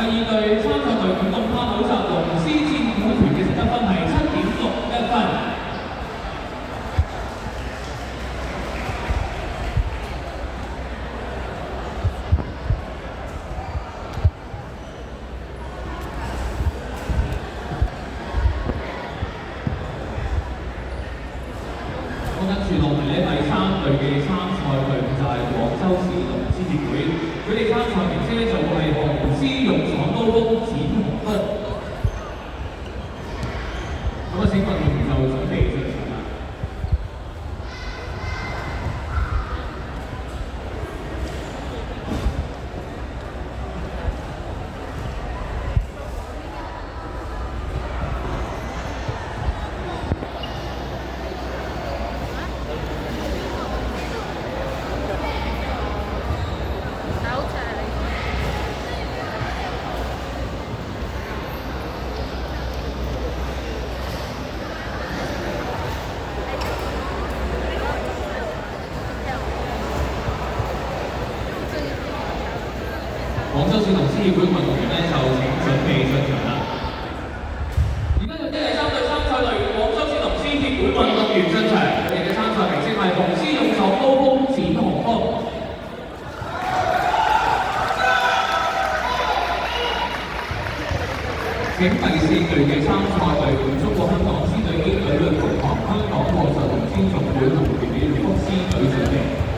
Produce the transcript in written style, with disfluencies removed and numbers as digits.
第二隊參賽隊伍動拍口集龍獅戰虎團嘅得分係7.61分。跟住落嚟咧，第三隊嘅參賽隊伍就係廣州市龍獅協會，佢哋參賽名稱咧就會係紅獅勇闖高峰展紅燈。咁啊，請運動員就準備進場啦。廣州市龍獅協會運動員咧就請準備進場啦。而家有第三隊參賽隊伍廣州市龍獅協會運動員進場，佢哋嘅參賽名稱係紅獅勇闖高峰展紅峰。請第四隊嘅參賽隊伍中國香港獅隊 A 隊女同學香港網球龍獅總會同團嘅福獅隊準備。